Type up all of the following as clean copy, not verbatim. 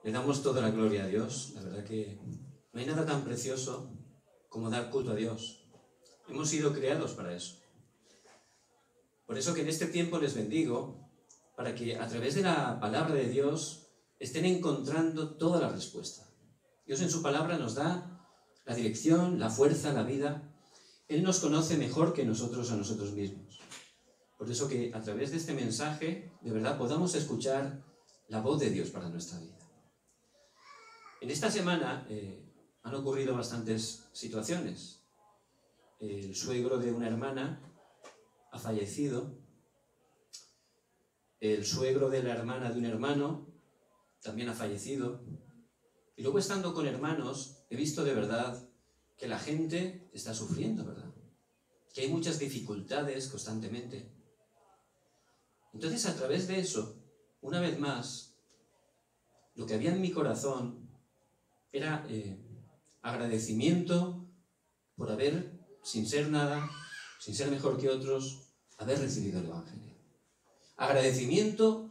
Le damos toda la gloria a Dios. La verdad que no hay nada tan precioso como dar culto a Dios. Hemos sido creados para eso. Por eso que en este tiempo les bendigo, para que a través de la palabra de Dios estén encontrando toda la respuesta. Dios en su palabra nos da la dirección, la fuerza, la vida. Él nos conoce mejor que nosotros a nosotros mismos. Por eso que a través de este mensaje, de verdad, podamos escuchar la voz de Dios para nuestra vida. En esta semana han ocurrido bastantes situaciones. El suegro de una hermana ha fallecido. El suegro de la hermana de un hermano también ha fallecido. Y luego, estando con hermanos, he visto de verdad que la gente está sufriendo, ¿verdad? Que hay muchas dificultades constantemente. Entonces, a través de eso, una vez más, lo que había en mi corazón era agradecimiento por haber, sin ser nada, sin ser mejor que otros, haber recibido el Evangelio. Agradecimiento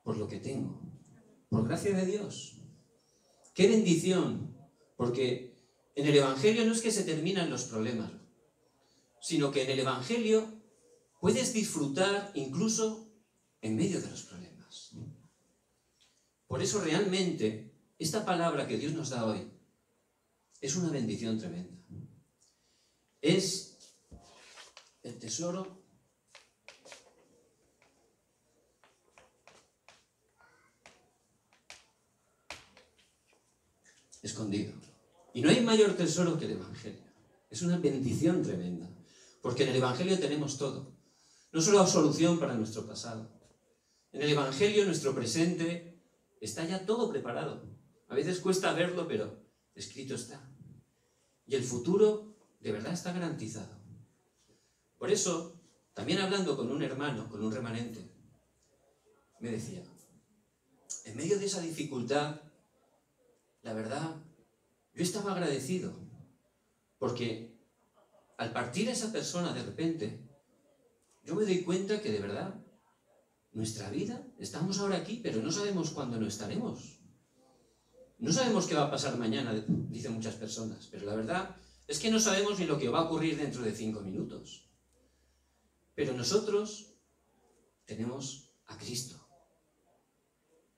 por lo que tengo, por gracia de Dios. ¡Qué bendición! Porque en el Evangelio no es que se terminan los problemas, sino que en el Evangelio puedes disfrutar incluso en medio de los problemas. Por eso realmente esta palabra que Dios nos da hoy es una bendición tremenda. Es el tesoro escondido. Y no hay mayor tesoro que el Evangelio. Es una bendición tremenda, porque en el Evangelio tenemos todo. No solo solución para nuestro pasado. En el Evangelio nuestro presente está ya todo preparado. A veces cuesta verlo, pero escrito está. Y el futuro de verdad está garantizado. Por eso, también hablando con un hermano, con un remanente, me decía, en medio de esa dificultad, la verdad, yo estaba agradecido, porque al partir esa persona de repente, yo me doy cuenta que de verdad, nuestra vida, estamos ahora aquí, pero no sabemos cuándo no estaremos. No sabemos qué va a pasar mañana, dicen muchas personas, pero la verdad es que no sabemos ni lo que va a ocurrir dentro de 5 minutos. Pero nosotros tenemos a Cristo.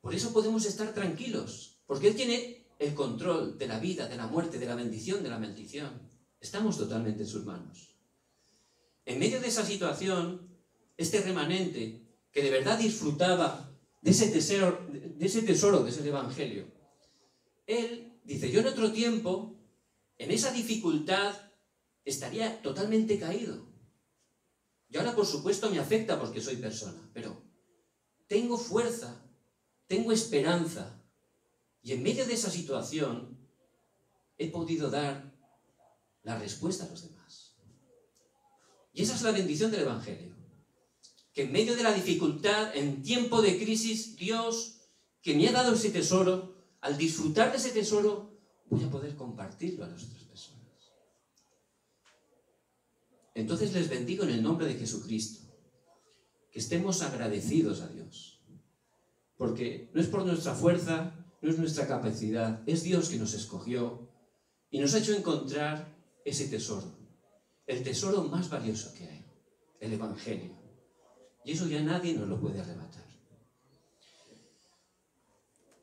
Por eso podemos estar tranquilos, porque Él tiene el control de la vida, de la muerte, de la bendición, de la maldición. Estamos totalmente en sus manos. En medio de esa situación, este remanente, que de verdad disfrutaba de ese tesoro que es el Evangelio, él dice, yo en otro tiempo, en esa dificultad, estaría totalmente caído. Y ahora, por supuesto, me afecta porque soy persona, pero tengo fuerza, tengo esperanza, y en medio de esa situación he podido dar la respuesta a los demás. Y esa es la bendición del Evangelio, que en medio de la dificultad, en tiempo de crisis, Dios, que me ha dado ese tesoro, al disfrutar de ese tesoro, voy a poder compartirlo a las otras personas. Entonces les bendigo en el nombre de Jesucristo, que estemos agradecidos a Dios, porque no es por nuestra fuerza, no es nuestra capacidad, es Dios que nos escogió y nos ha hecho encontrar ese tesoro, el tesoro más valioso que hay, el Evangelio. Y eso ya nadie nos lo puede arrebatar.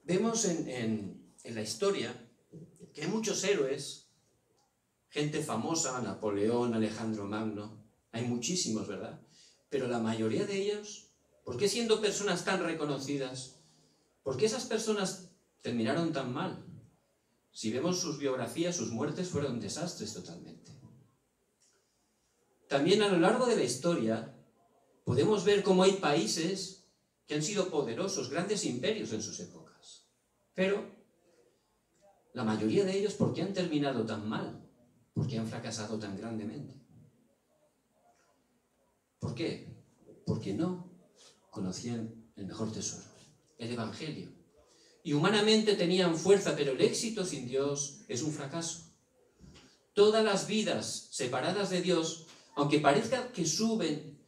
Vemos en la historia que hay muchos héroes, gente famosa, Napoleón, Alejandro Magno, hay muchísimos, ¿verdad? Pero la mayoría de ellos, ¿por qué siendo personas tan reconocidas, por qué esas personas terminaron tan mal? Si vemos sus biografías, sus muertes fueron desastres totalmente. También a lo largo de la historia podemos ver cómo hay países que han sido poderosos, grandes imperios en sus épocas. Pero la mayoría de ellos, ¿por qué han terminado tan mal? ¿Por qué han fracasado tan grandemente? ¿Por qué? Porque no conocían el mejor tesoro, el Evangelio. Y humanamente tenían fuerza, pero el éxito sin Dios es un fracaso. Todas las vidas separadas de Dios, aunque parezca que suben,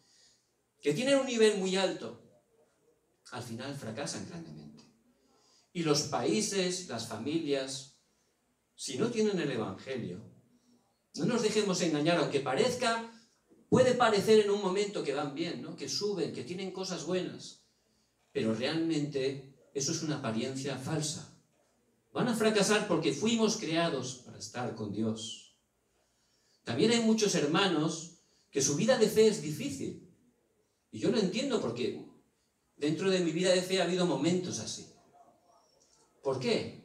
que tienen un nivel muy alto, al final fracasan grandemente. Y los países, las familias, si no tienen el Evangelio, no nos dejemos engañar, aunque puede parecer en un momento que van bien, ¿no? Que suben, que tienen cosas buenas, pero realmente eso es una apariencia falsa. Van a fracasar porque fuimos creados para estar con Dios. También hay muchos hermanos que su vida de fe es difícil. Y yo lo entiendo porque dentro de mi vida de fe ha habido momentos así. ¿Por qué?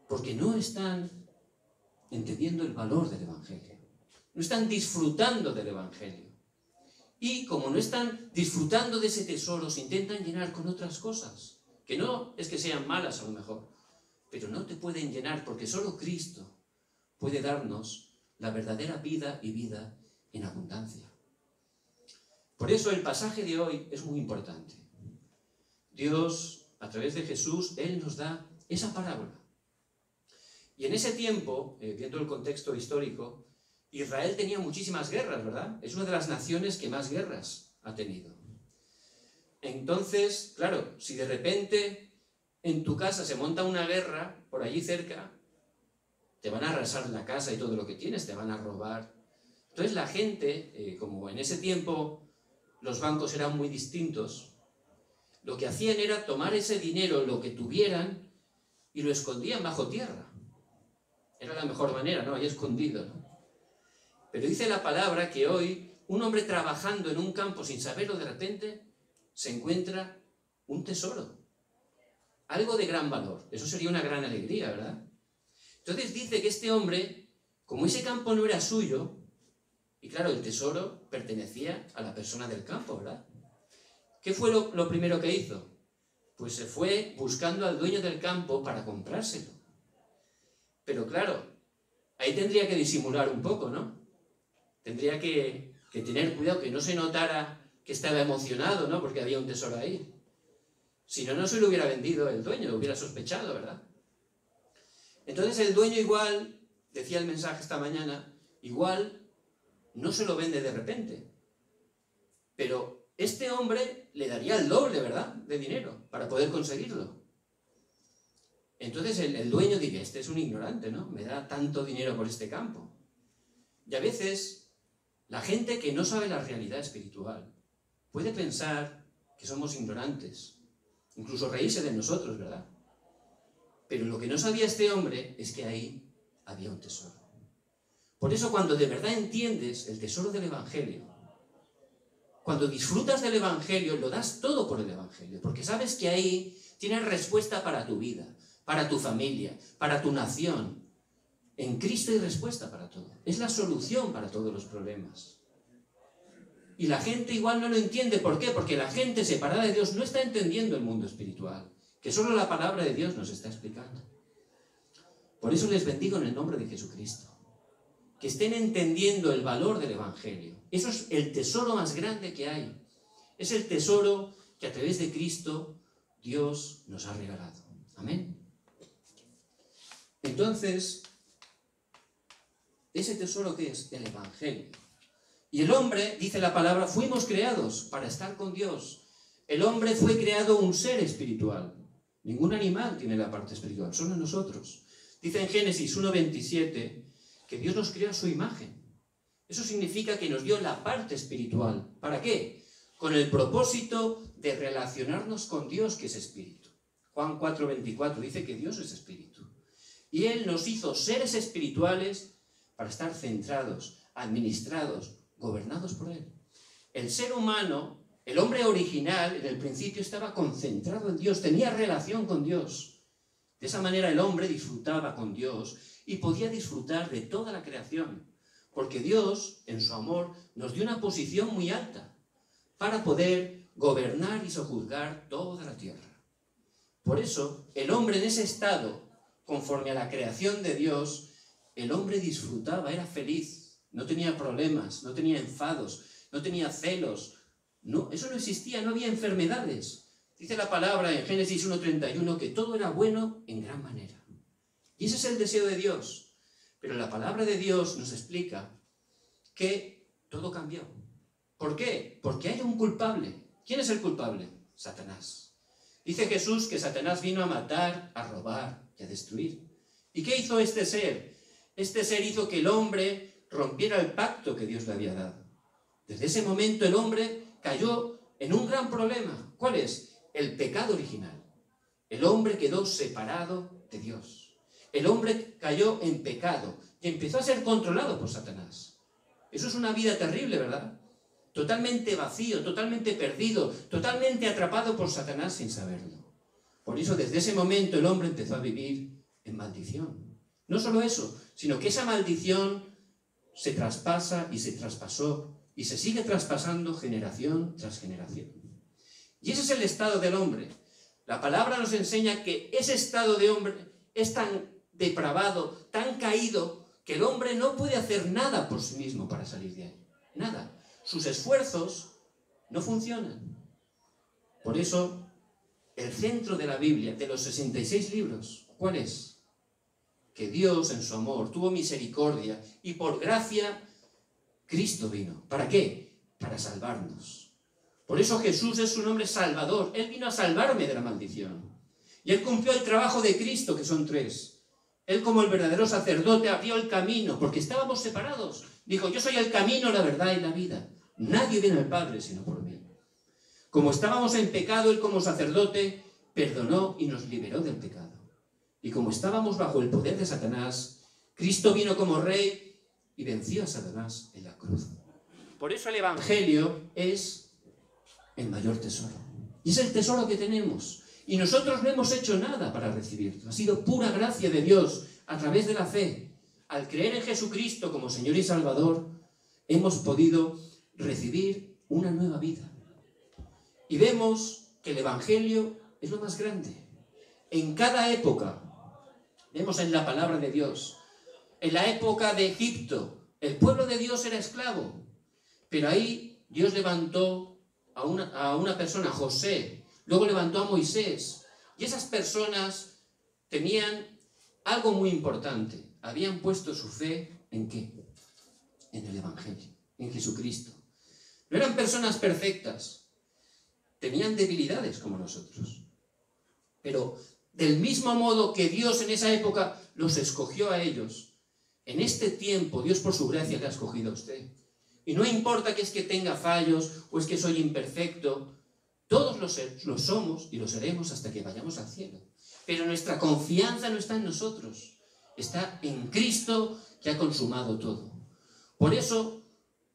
Porque no están entendiendo el valor del Evangelio. No están disfrutando del Evangelio. Y como no están disfrutando de ese tesoro, se intentan llenar con otras cosas. Que no es que sean malas a lo mejor, pero no te pueden llenar porque solo Cristo puede darnos la verdadera vida y vida en abundancia. Por eso el pasaje de hoy es muy importante. Dios, a través de Jesús, Él nos da esa parábola. Y en ese tiempo, viendo el contexto histórico, Israel tenía muchísimas guerras, ¿verdad? Es una de las naciones que más guerras ha tenido. Entonces, claro, si de repente en tu casa se monta una guerra por allí cerca, te van a arrasar la casa y todo lo que tienes, te van a robar. Entonces la gente, como en ese tiempo los bancos eran muy distintos, lo que hacían era tomar ese dinero, lo que tuvieran, y lo escondían bajo tierra. Era la mejor manera, ¿no? Ahí escondido, ¿no? Pero dice la palabra que hoy un hombre trabajando en un campo sin saberlo de repente se encuentra un tesoro. Algo de gran valor. Eso sería una gran alegría, ¿verdad? Entonces dice que este hombre, como ese campo no era suyo, y claro, el tesoro pertenecía a la persona del campo, ¿verdad? ¿Qué fue lo primero que hizo? Pues se fue buscando al dueño del campo para comprárselo. Pero claro, ahí tendría que disimular un poco, ¿no? Tendría que tener cuidado, que no se notara que estaba emocionado, ¿no? Porque había un tesoro ahí. Si no, no se lo hubiera vendido el dueño, lo hubiera sospechado, ¿verdad? Entonces el dueño igual, decía el mensaje esta mañana, igual no se lo vende de repente. Pero este hombre le daría el doble, ¿verdad?, de dinero para poder conseguirlo. Entonces el dueño diría, este es un ignorante, ¿no? Me da tanto dinero por este campo. Y a veces la gente que no sabe la realidad espiritual puede pensar que somos ignorantes, incluso reírse de nosotros, ¿verdad? Pero lo que no sabía este hombre es que ahí había un tesoro. Por eso cuando de verdad entiendes el tesoro del Evangelio, cuando disfrutas del Evangelio, lo das todo por el Evangelio, porque sabes que ahí tienes respuesta para tu vida, para tu familia, para tu nación. En Cristo hay respuesta para todo. Es la solución para todos los problemas. Y la gente igual no lo entiende. ¿Por qué? Porque la gente separada de Dios no está entendiendo el mundo espiritual, que solo la palabra de Dios nos está explicando. Por eso les bendigo en el nombre de Jesucristo. Que estén entendiendo el valor del Evangelio. Eso es el tesoro más grande que hay. Es el tesoro que a través de Cristo Dios nos ha regalado. Amén. Entonces, ¿ese tesoro qué es? El Evangelio. Y el hombre, dice la palabra, fuimos creados para estar con Dios. El hombre fue creado un ser espiritual. Ningún animal tiene la parte espiritual, solo nosotros. Dice en Génesis 1:27 que Dios nos creó a su imagen. Eso significa que nos dio la parte espiritual. ¿Para qué? Con el propósito de relacionarnos con Dios, que es espíritu. Juan 4:24 dice que Dios es espíritu. Y Él nos hizo seres espirituales para estar centrados, administrados, gobernados por Él. El ser humano, el hombre original, en el principio estaba concentrado en Dios, tenía relación con Dios. De esa manera el hombre disfrutaba con Dios y podía disfrutar de toda la creación, porque Dios, en su amor, nos dio una posición muy alta para poder gobernar y sojuzgar toda la tierra. Por eso, el hombre en ese estado, conforme a la creación de Dios, el hombre disfrutaba, era feliz, no tenía problemas, no tenía enfados, no tenía celos. No, eso no existía, no había enfermedades. Dice la palabra en Génesis 1:31 que todo era bueno en gran manera. Y ese es el deseo de Dios. Pero la palabra de Dios nos explica que todo cambió. ¿Por qué? Porque hay un culpable. ¿Quién es el culpable? Satanás. Dice Jesús que Satanás vino a matar, a robar y a destruir. ¿Y qué hizo este ser? Este ser hizo que el hombre rompiera el pacto que Dios le había dado. Desde ese momento el hombre cayó en un gran problema. ¿Cuál es? El pecado original. El hombre quedó separado de Dios. El hombre cayó en pecado y empezó a ser controlado por Satanás. Eso es una vida terrible, ¿verdad? Totalmente vacío, totalmente perdido, totalmente atrapado por Satanás sin saberlo. Por eso desde ese momento el hombre empezó a vivir en maldición. No solo eso, sino que esa maldición se traspasa y se traspasó y se sigue traspasando generación tras generación. Y ese es el estado del hombre. La palabra nos enseña que ese estado de hombre es tan depravado, tan caído, que el hombre no puede hacer nada por sí mismo para salir de ahí. Nada. Sus esfuerzos no funcionan. Por eso, el centro de la Biblia, de los 66 libros, ¿cuál es? Que Dios, en su amor, tuvo misericordia y por gracia, Cristo vino. ¿Para qué? Para salvarnos. Por eso Jesús es su nombre Salvador. Él vino a salvarme de la maldición. Y Él cumplió el trabajo de Cristo, que son 3. Él, como el verdadero sacerdote, abrió el camino, porque estábamos separados. Dijo, yo soy el camino, la verdad y la vida. Nadie viene al Padre sino por mí. Como estábamos en pecado, Él como sacerdote perdonó y nos liberó del pecado. Y como estábamos bajo el poder de Satanás, Cristo vino como Rey y venció a Satanás en la cruz. Por eso el Evangelio es el mayor tesoro. Y es el tesoro que tenemos. Y nosotros no hemos hecho nada para recibirlo. Ha sido pura gracia de Dios a través de la fe. Al creer en Jesucristo como Señor y Salvador, hemos podido recibir una nueva vida. Y vemos que el Evangelio es lo más grande. En cada época, vemos en la palabra de Dios, en la época de Egipto, el pueblo de Dios era esclavo. Pero ahí Dios levantó a una persona, José. Luego levantó a Moisés. Y esas personas tenían algo muy importante. Habían puesto su fe ¿en qué? En el Evangelio, en Jesucristo. No eran personas perfectas. Tenían debilidades como nosotros. Pero del mismo modo que Dios en esa época los escogió a ellos, en este tiempo Dios por su gracia le ha escogido a usted. Y no importa que es que tenga fallos o es que soy imperfecto. Todos lo somos y lo seremos hasta que vayamos al cielo. Pero nuestra confianza no está en nosotros. Está en Cristo que ha consumado todo. Por eso,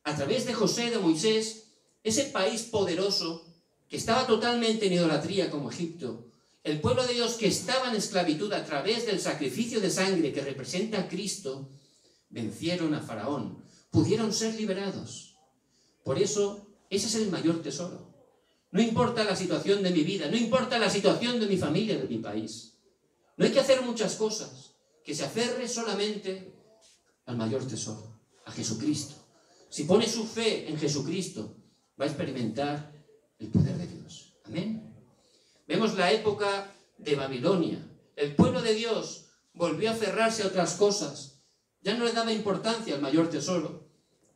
a través de José, de Moisés, ese país poderoso que estaba totalmente en idolatría como Egipto, el pueblo de Dios que estaba en esclavitud a través del sacrificio de sangre que representa a Cristo, vencieron a Faraón, pudieron ser liberados. Por eso, ese es el mayor tesoro. No importa la situación de mi vida, no importa la situación de mi familia, de mi país. No hay que hacer muchas cosas, que se aferre solamente al mayor tesoro, a Jesucristo. Si pone su fe en Jesucristo, va a experimentar el poder de Dios. Amén. Vemos la época de Babilonia. El pueblo de Dios volvió a aferrarse a otras cosas. Ya no le daba importancia al mayor tesoro.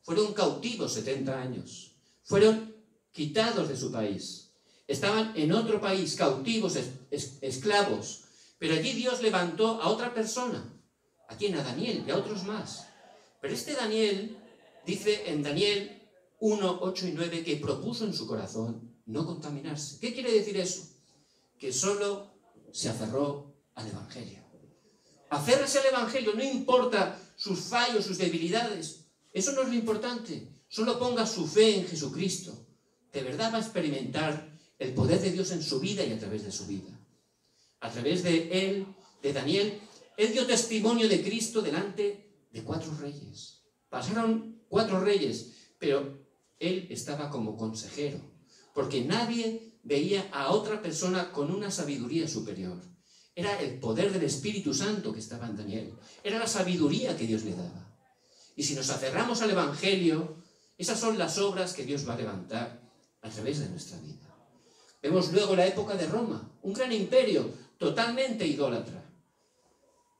Fueron cautivos 70 años. Fueron quitados de su país. Estaban en otro país, cautivos, esclavos. Pero allí Dios levantó a otra persona. ¿A quién? A Daniel y a otros más. Pero este Daniel, dice en Daniel 1, 8 y 9, que propuso en su corazón no contaminarse. ¿Qué quiere decir eso? Que solo se aferró al Evangelio. Aférrese al Evangelio, no importa sus fallos, sus debilidades. Eso no es lo importante. Solo ponga su fe en Jesucristo. De verdad va a experimentar el poder de Dios en su vida y a través de su vida. A través de él, de Daniel, él dio testimonio de Cristo delante de 4 reyes. Pasaron 4 reyes, pero él estaba como consejero, porque nadie veía a otra persona con una sabiduría superior. Era el poder del Espíritu Santo que estaba en Daniel. Era la sabiduría que Dios le daba. Y si nos aferramos al Evangelio, esas son las obras que Dios va a levantar a través de nuestra vida. Vemos luego la época de Roma, un gran imperio totalmente idólatra.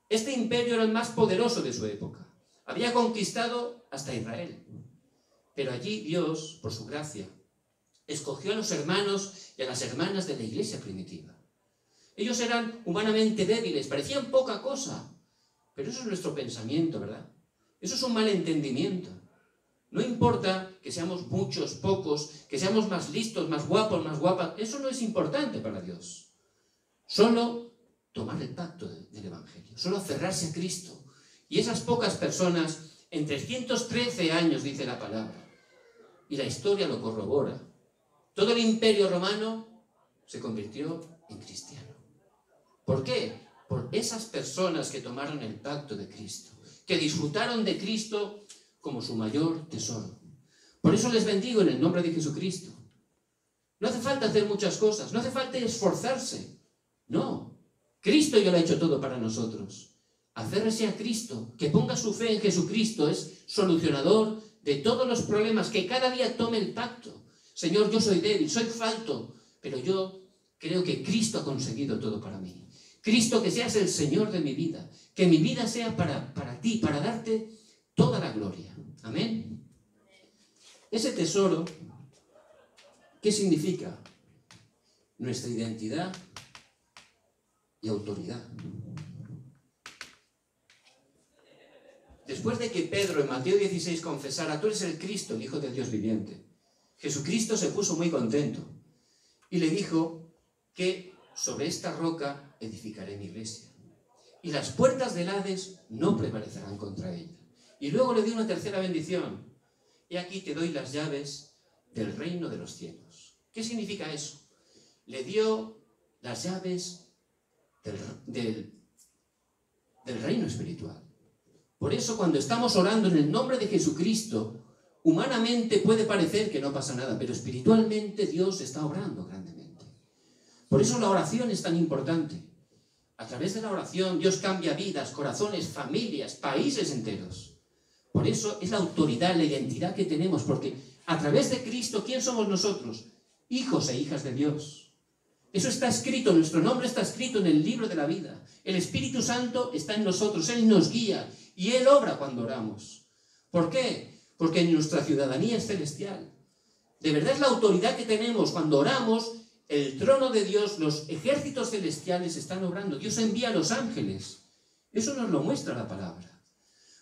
Este imperio era el más poderoso de su época. Había conquistado hasta Israel. Pero allí Dios, por su gracia, escogió a los hermanos y a las hermanas de la iglesia primitiva. Ellos eran humanamente débiles, parecían poca cosa. Pero eso es nuestro pensamiento, ¿verdad? Eso es un mal entendimiento. No importa que seamos muchos, pocos, que seamos más listos, más guapos, más guapas. Eso no es importante para Dios. Solo tomar el pacto del Evangelio, solo aferrarse a Cristo. Y esas pocas personas, en 313 años, dice la palabra, y la historia lo corrobora, todo el imperio romano se convirtió en cristiano. ¿Por qué? Por esas personas que tomaron el pacto de Cristo, que disfrutaron de Cristo como su mayor tesoro. Por eso les bendigo en el nombre de Jesucristo. No hace falta hacer muchas cosas, no hace falta esforzarse. No, Cristo ya lo ha hecho todo para nosotros. Aférrese a Cristo, que ponga su fe en Jesucristo, es solucionador de todos los problemas, que cada día tome el pacto. Señor, yo soy débil, soy falto, pero yo creo que Cristo ha conseguido todo para mí. Cristo, que seas el Señor de mi vida, que mi vida sea para ti, para darte toda la gloria. Amén. Ese tesoro, ¿qué significa? Nuestra identidad y autoridad. Después de que Pedro en Mateo 16 confesara, tú eres el Cristo, el Hijo del Dios viviente, Jesucristo se puso muy contento y le dijo que sobre esta roca edificaré mi iglesia y las puertas del Hades no prevalecerán contra ella. Y luego le dio una tercera bendición. Y aquí te doy las llaves del reino de los cielos. ¿Qué significa eso? Le dio las llaves del reino espiritual. Por eso cuando estamos orando en el nombre de Jesucristo, humanamente puede parecer que no pasa nada, pero espiritualmente Dios está obrando grandemente. Por eso la oración es tan importante. A través de la oración Dios cambia vidas, corazones, familias, países enteros. Por eso es la autoridad, la identidad que tenemos, porque a través de Cristo, ¿quién somos nosotros? Hijos e hijas de Dios. Eso está escrito, nuestro nombre está escrito en el libro de la vida. El Espíritu Santo está en nosotros, Él nos guía y Él obra cuando oramos. ¿Por qué? Porque nuestra ciudadanía es celestial. De verdad es la autoridad que tenemos cuando oramos, el trono de Dios, los ejércitos celestiales están obrando. Dios envía a los ángeles. Eso nos lo muestra la palabra.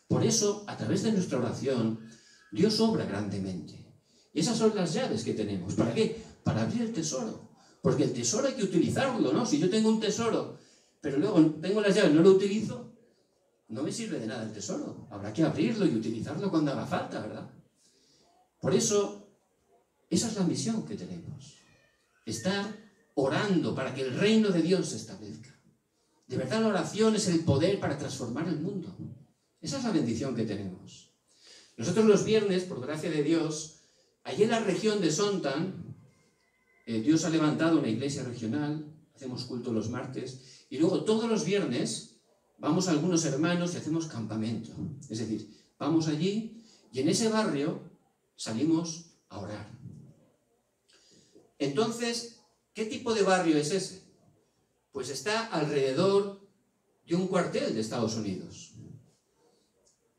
Por eso, a través de nuestra oración, Dios obra grandemente. Y esas son las llaves que tenemos. ¿Para qué? Para abrir el tesoro. Porque el tesoro hay que utilizarlo, ¿no? Si yo tengo un tesoro, pero luego tengo las llaves, no lo utilizo, no me sirve de nada el tesoro. Habrá que abrirlo y utilizarlo cuando haga falta, ¿verdad? Por eso, esa es la misión que tenemos. Estar orando para que el reino de Dios se establezca. De verdad, la oración es el poder para transformar el mundo. Esa es la bendición que tenemos. Nosotros los viernes, por gracia de Dios, allí en la región de Sontan, Dios ha levantado una iglesia regional, hacemos culto los martes, y luego todos los viernes vamos a algunos hermanos y hacemos campamento. Es decir, vamos allí y en ese barrio salimos a orar. Entonces, ¿qué tipo de barrio es ese? Pues está alrededor de un cuartel de Estados Unidos.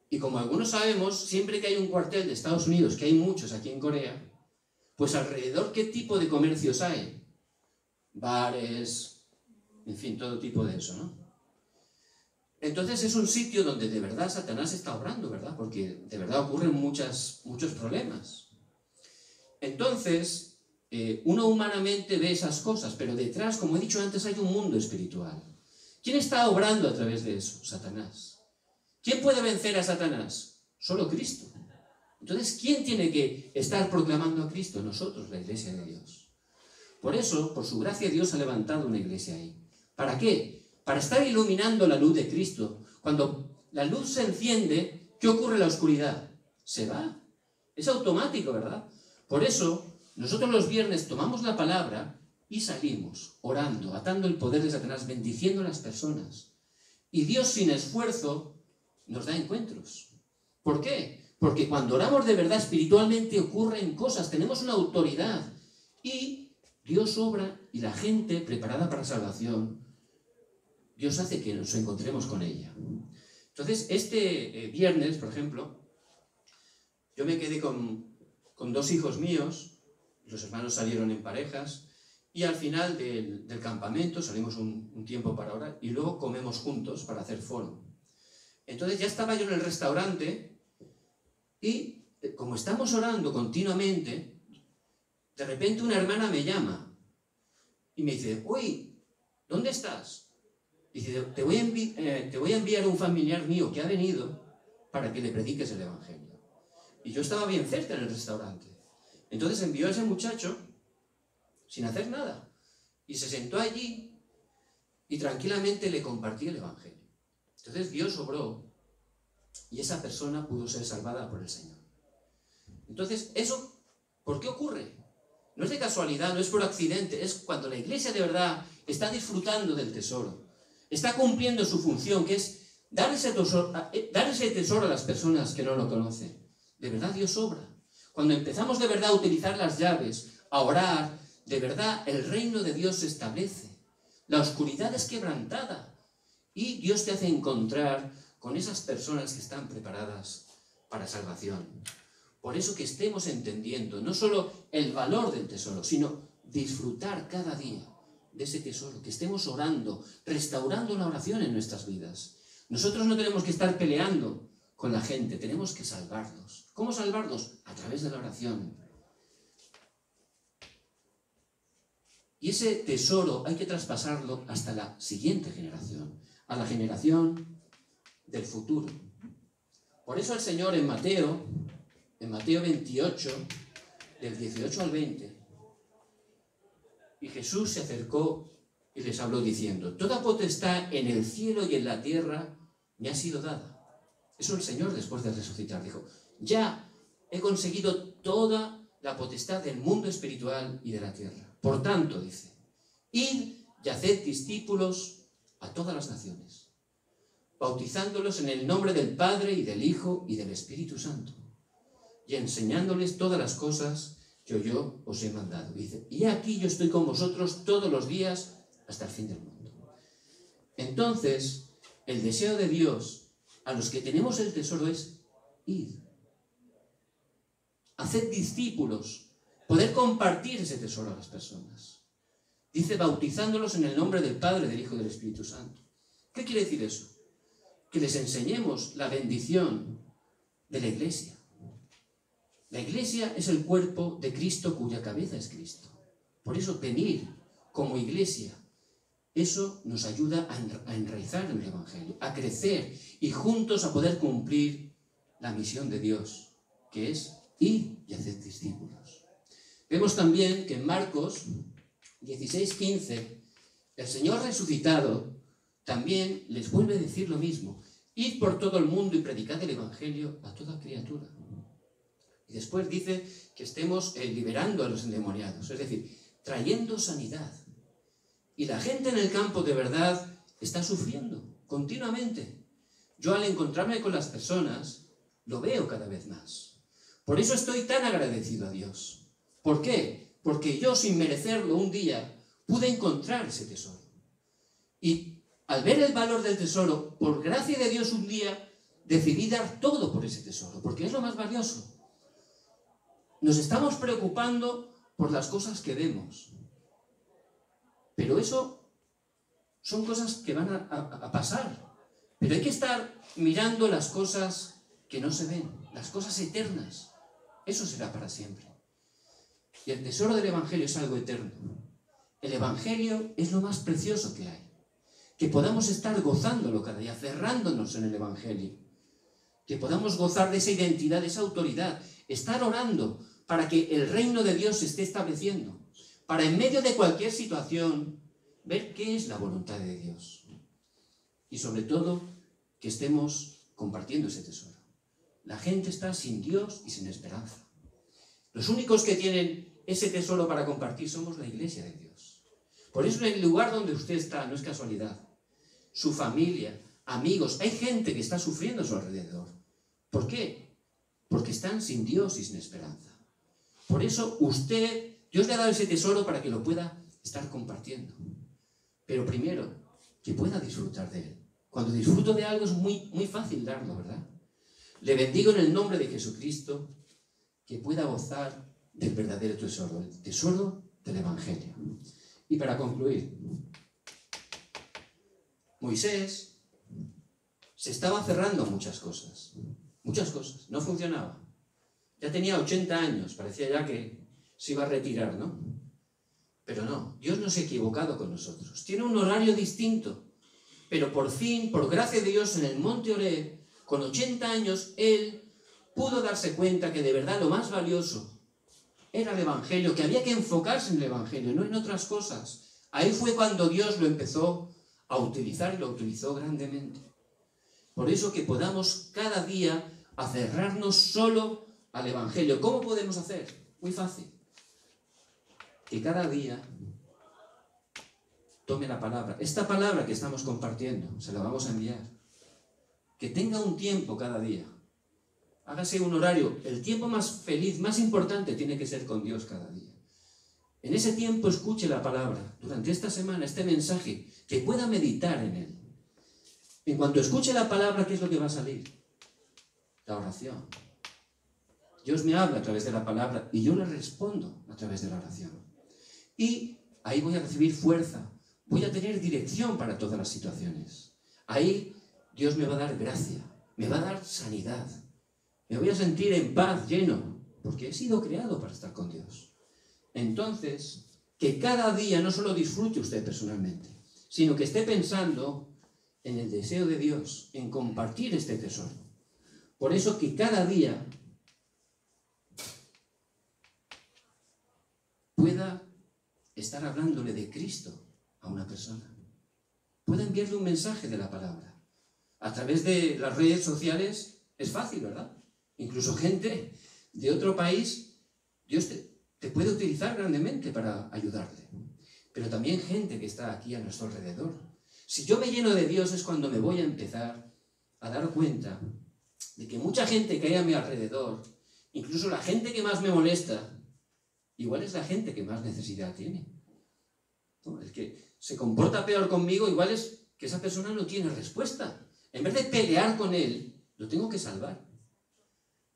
Y como algunos sabemos, siempre que hay un cuartel de Estados Unidos, que hay muchos aquí en Corea, pues alrededor, ¿qué tipo de comercios hay? Bares, en fin, todo tipo de eso, ¿no? Entonces es un sitio donde de verdad Satanás está obrando, ¿verdad? Porque de verdad ocurren muchos problemas. Entonces, uno humanamente ve esas cosas, pero detrás, como he dicho antes, hay un mundo espiritual. ¿Quién está obrando a través de eso? Satanás. ¿Quién puede vencer a Satanás? Solo Cristo. Entonces, ¿quién tiene que estar proclamando a Cristo? Nosotros, la iglesia de Dios. Por eso, por su gracia, Dios ha levantado una iglesia ahí. ¿Para qué? Para estar iluminando la luz de Cristo. Cuando la luz se enciende, ¿qué ocurre en la oscuridad? Se va. Es automático, ¿verdad? Por eso, nosotros los viernes tomamos la palabra y salimos orando, atando el poder de Satanás, bendiciendo a las personas. Y Dios, sin esfuerzo, nos da encuentros. ¿Por qué? Porque cuando oramos de verdad espiritualmente ocurren cosas, tenemos una autoridad y Dios obra y la gente preparada para salvación, Dios hace que nos encontremos con ella. Entonces, este viernes, por ejemplo, yo me quedé con dos hijos míos, los hermanos salieron en parejas Y al final del campamento salimos un tiempo para orar y luego comemos juntos para hacer foro. Entonces ya estaba yo en el restaurante y como estamos orando continuamente, de repente una hermana me llama y me dice, uy, ¿dónde estás? Dice, te voy a enviar un familiar mío que ha venido para que le prediques el Evangelio. Y yo estaba bien cerca en el restaurante. Entonces envió a ese muchacho sin hacer nada. Y se sentó allí y tranquilamente le compartí el Evangelio. Entonces Dios obró y esa persona pudo ser salvada por el Señor. Entonces, ¿eso por qué ocurre? No es de casualidad, no es por accidente, es cuando la iglesia de verdad está disfrutando del tesoro, está cumpliendo su función, que es dar ese tesoro a las personas que no lo conocen. De verdad Dios obra. Cuando empezamos de verdad a utilizar las llaves, a orar, de verdad el reino de Dios se establece. La oscuridad es quebrantada y Dios te hace encontrar con esas personas que están preparadas para salvación. Por eso que estemos entendiendo no solo el valor del tesoro, sino disfrutar cada día de ese tesoro, que estemos orando, restaurando la oración en nuestras vidas. Nosotros no tenemos que estar peleando con la gente, tenemos que salvarlos. ¿Cómo salvarlos? A través de la oración. Y ese tesoro hay que traspasarlo hasta la siguiente generación, a la generación del futuro. Por eso el Señor en Mateo 28, del 18 al 20, y Jesús se acercó y les habló diciendo, toda potestad en el cielo y en la tierra me ha sido dada. Eso el Señor después de resucitar dijo, ya he conseguido toda la potestad del mundo espiritual y de la tierra. Por tanto, dice, id y haced discípulos a todas las naciones, bautizándolos en el nombre del Padre y del Hijo y del Espíritu Santo, y enseñándoles todas las cosas que yo os he mandado. Dice, y aquí yo estoy con vosotros todos los días hasta el fin del mundo. Entonces, el deseo de Dios a los que tenemos el tesoro es ir, hacer discípulos, poder compartir ese tesoro a las personas. Dice, bautizándolos en el nombre del Padre, del Hijo y del Espíritu Santo. ¿Qué quiere decir eso? Que les enseñemos la bendición de la iglesia. La iglesia es el cuerpo de Cristo cuya cabeza es Cristo. Por eso venir como iglesia, eso nos ayuda a enraizar en el Evangelio, a crecer y juntos a poder cumplir la misión de Dios, que es ir y hacer discípulos. Vemos también que en Marcos 16:15, el Señor resucitado también les vuelve a decir lo mismo. Id por todo el mundo y predicad el Evangelio a toda criatura. Y después dice que estemos liberando a los endemoniados, es decir, trayendo sanidad. Y la gente en el campo de verdad está sufriendo continuamente. Yo al encontrarme con las personas, lo veo cada vez más. Por eso estoy tan agradecido a Dios. ¿Por qué? Porque yo, sin merecerlo, un día pude encontrar ese tesoro. Y al ver el valor del tesoro, por gracia de Dios, un día decidí dar todo por ese tesoro, porque es lo más valioso. Nos estamos preocupando por las cosas que vemos. Pero eso son cosas que van a pasar. Pero hay que estar mirando las cosas que no se ven, las cosas eternas. Eso será para siempre. Y el tesoro del Evangelio es algo eterno. El Evangelio es lo más precioso que hay. Que podamos estar gozándolo cada día, aferrándonos en el Evangelio. Que podamos gozar de esa identidad, de esa autoridad. Estar orando para que el reino de Dios se esté estableciendo. Para en medio de cualquier situación, ver qué es la voluntad de Dios. Y sobre todo, que estemos compartiendo ese tesoro. La gente está sin Dios y sin esperanza. Los únicos que tienen ese tesoro para compartir somos la iglesia de Dios. Por eso en el lugar donde usted está, no es casualidad. Su familia, amigos, hay gente que está sufriendo a su alrededor. ¿Por qué? Porque están sin Dios y sin esperanza. Por eso Dios le ha dado ese tesoro para que lo pueda estar compartiendo. Pero primero, que pueda disfrutar de él. Cuando disfruto de algo es muy, muy fácil darlo, ¿verdad? Le bendigo en el nombre de Jesucristo, que pueda gozar del verdadero tesoro, el tesoro del Evangelio. Y para concluir, Moisés se estaba cerrando a muchas cosas, no funcionaba. Ya tenía 80 años, parecía ya que se iba a retirar, ¿no? Pero no, Dios no se ha equivocado con nosotros. Tiene un horario distinto, pero por fin, por gracia de Dios, en el monte Horeb, con 80 años, él pudo darse cuenta que de verdad lo más valioso era el Evangelio, que había que enfocarse en el Evangelio, no en otras cosas. Ahí fue cuando Dios lo empezó a utilizar y lo utilizó grandemente. Por eso que podamos cada día aferrarnos solo al Evangelio. ¿Cómo podemos hacer? Muy fácil. Que cada día tome la palabra. Esta palabra que estamos compartiendo, se la vamos a enviar. Que tenga un tiempo cada día. Hágase un horario. El tiempo más feliz, más importante, tiene que ser con Dios cada día. En ese tiempo escuche la palabra. Durante esta semana, este mensaje, que pueda meditar en él. En cuanto escuche la palabra, ¿qué es lo que va a salir? La oración. Dios me habla a través de la palabra y yo le respondo a través de la oración. Y ahí voy a recibir fuerza. Voy a tener dirección para todas las situaciones. Ahí Dios me va a dar gracia, me va a dar sanidad. Me voy a sentir en paz, lleno, porque he sido creado para estar con Dios. Entonces, que cada día no solo disfrute usted personalmente, sino que esté pensando en el deseo de Dios, en compartir este tesoro. Por eso que cada día pueda estar hablándole de Cristo a una persona. Pueda enviarle un mensaje de la palabra. A través de las redes sociales es fácil, ¿verdad? Incluso gente de otro país, Dios te puede utilizar grandemente para ayudarle. Pero también gente que está aquí a nuestro alrededor. Si yo me lleno de Dios es cuando me voy a empezar a dar cuenta de que mucha gente que hay a mi alrededor, incluso la gente que más me molesta, igual es la gente que más necesidad tiene. ¿No? El que se comporta peor conmigo, igual es que esa persona no tiene respuesta. En vez de pelear con él, lo tengo que salvar.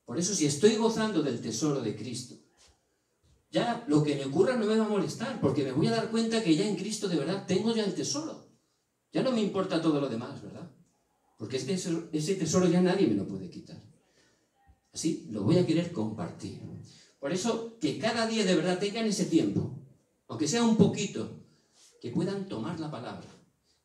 Por eso, si estoy gozando del tesoro de Cristo, ya lo que me ocurra no me va a molestar, porque me voy a dar cuenta que ya en Cristo de verdad tengo ya el tesoro. Ya no me importa todo lo demás, ¿verdad? Porque ese tesoro ya nadie me lo puede quitar. Así lo voy a querer compartir. Por eso, que cada día de verdad tengan ese tiempo, aunque sea un poquito, que puedan tomar la palabra,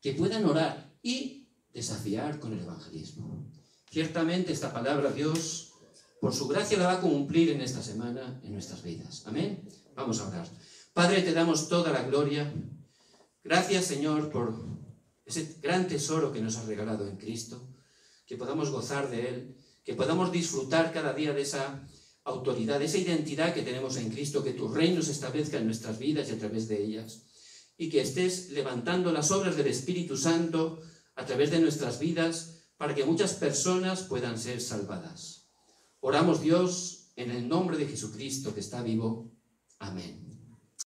que puedan orar y desafiar con el evangelismo. Ciertamente esta palabra Dios, por su gracia, la va a cumplir en esta semana en nuestras vidas. Amén. Vamos a orar. Padre, te damos toda la gloria. Gracias, Señor, por ese gran tesoro que nos has regalado en Cristo, que podamos gozar de él, que podamos disfrutar cada día de esa autoridad, de esa identidad que tenemos en Cristo, que tu reino se establezca en nuestras vidas y a través de ellas, y que estés levantando las obras del Espíritu Santo a través de nuestras vidas para que muchas personas puedan ser salvadas. Oramos, Dios, en el nombre de Jesucristo que está vivo. Amén.